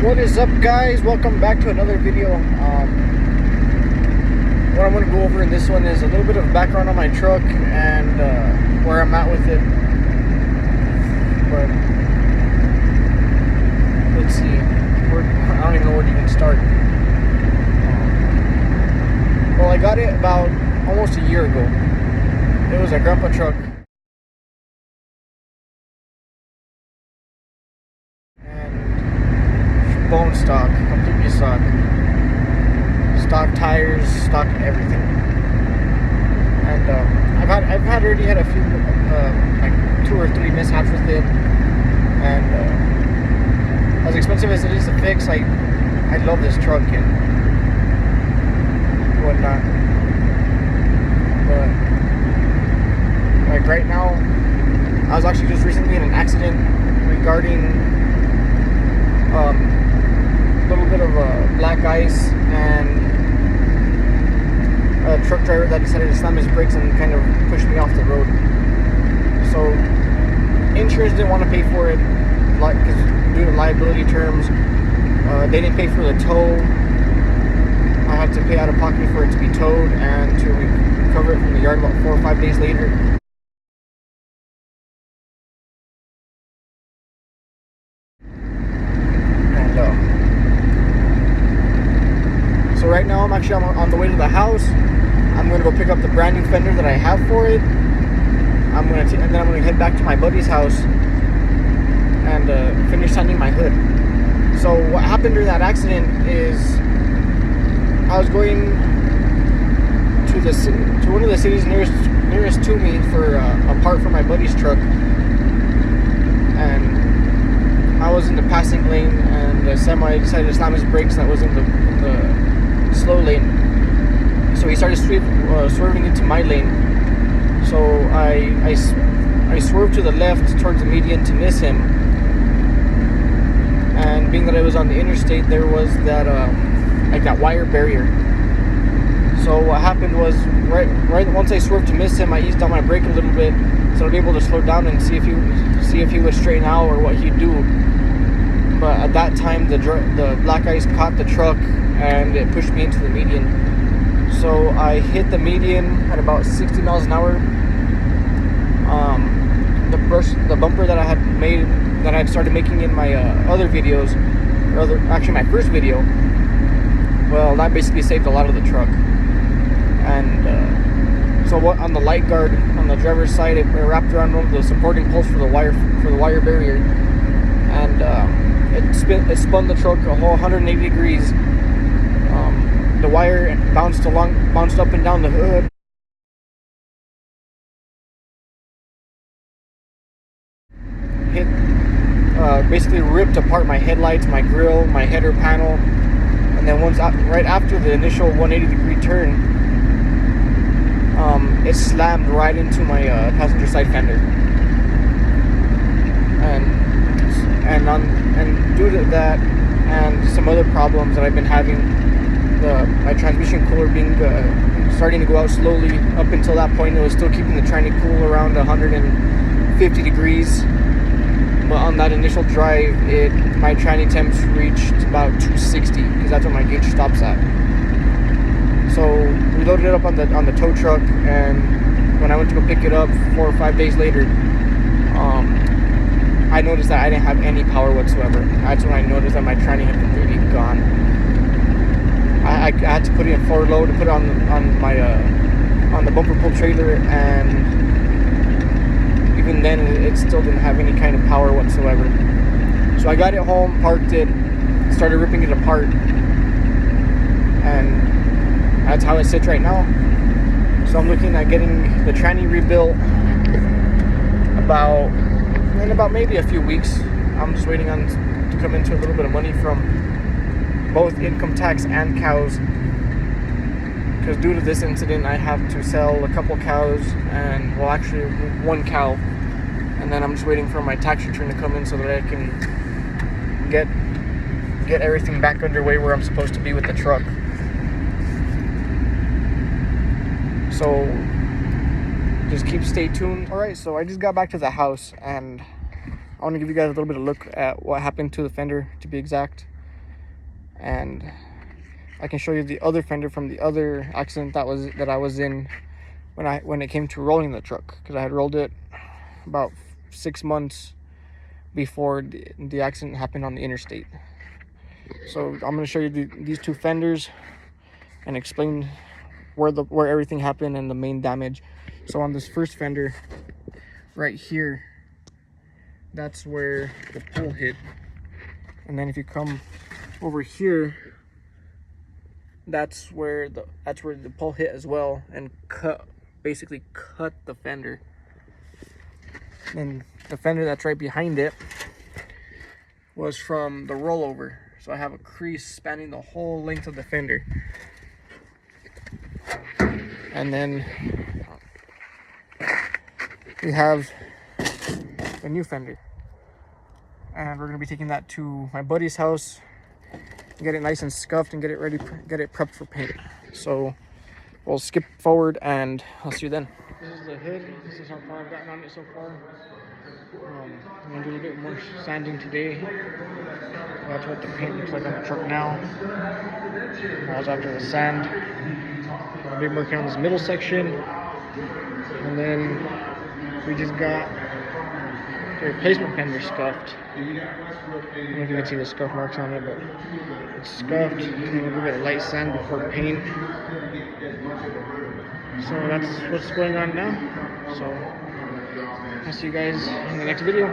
What is up, guys? Welcome back to another video. What I'm going to go over in this one is a little bit of background on my truck and where I'm at with it. But let's see, I don't even know where to even start. Well, I got it about almost a year ago. It was a grandpa truck. Bone stock, completely stock tires, stock everything. And I've already had a few like 2 or 3 mishaps with it, and as expensive as it is to fix, I love this truck and whatnot. But like right now, I was actually just recently in an accident regarding a little bit of black ice and a truck driver that decided to slam his brakes and kind of push me off the road. So insurance didn't want to pay for it, like, because due to liability terms, they didn't pay for the tow. I had to pay out of pocket for it to be towed and to recover it from the yard about 4 or 5 days later. So right now I'm actually on the way to the house. I'm going to go pick up the brand new fender that I have for it. And then I'm going to head back to my buddy's house and finish sanding my hood. So what happened during that accident is I was going to one of the cities nearest to me for a part for my buddy's truck, and I was in the passing lane, and the semi decided to slam his brakes that was in the slow lane. So he started swerving into my lane. So I swerved to the left towards the median to miss him. And being that I was on the interstate, there was that that wire barrier. So what happened was right once I swerved to miss him, I eased on my brake a little bit, so I was able to slow down and see if he would straighten out or what he'd do. But at that time, the black ice caught the truck and it pushed me into the median. So I hit the median at about 60 miles an hour. The bumper that I had started making in my other videos, actually my first video, well, that basically saved a lot of the truck. And so on the light guard on the driver's side, it wrapped around one of the supporting poles for the wire barrier, and it spun the truck a whole 180 degrees. The wire bounced up and down the hood. Basically ripped apart my headlights, my grille, my header panel, and then right after the initial 180 degree turn, it slammed right into my passenger side fender. And due to that and some other problems that I've been having, my transmission cooler starting to go out slowly. Up until that point, it was still keeping the tranny cool around 150 degrees. But on that initial drive, my tranny temps reached about 260 because that's what my gauge stops at. So we loaded it up on the tow truck, and when I went to go pick it up 4 or 5 days later, I noticed that I didn't have any power whatsoever. That's when I noticed that my tranny had completely gone. I had to put it in forward load to put it on the bumper pull trailer, and even then it still didn't have any kind of power whatsoever. So I got it home, parked it, started ripping it apart, and that's how it sits right now. So I'm looking at getting the tranny rebuilt in about maybe a few weeks. I'm just waiting to come into a little bit of money from both income tax and cows, because due to this incident I have to sell a couple cows, and well, actually 1 cow, and then I'm just waiting for my tax return to come in so that I can get everything back underway where I'm supposed to be with the truck. So just stay tuned. Alright, so I just got back to the house, and I want to give you guys a little bit of look at what happened to the fender, to be exact. and I can show you the other fender from the other accident that I was in when it came to rolling the truck, because I had rolled it about 6 months before the accident happened on the interstate. So I'm going to show you these two fenders and explain where everything happened and the main damage. So on this first fender right here, that's where the pole hit, and then if you come over here, that's where the pole hit as well and basically cut the fender. And the fender that's right behind it was from the rollover, so I have a crease spanning the whole length of the fender. And then we have a new fender, and we're going to be taking that to my buddy's house, get it nice and scuffed and get it ready, get it prepped for paint. So we'll skip forward and I'll see you then. This is the hood. This is how far I've gotten on it so far. I'm going to do a little bit more sanding today. That's what the paint looks like on the truck now. I was after the sand. I've been working on this middle section, and then we just got the replacement fender scuffed. I don't know if you can see the scuff marks on it, but it's scuffed. And we'll give it a light sand before paint. So that's what's going on now. So I'll see you guys in the next video.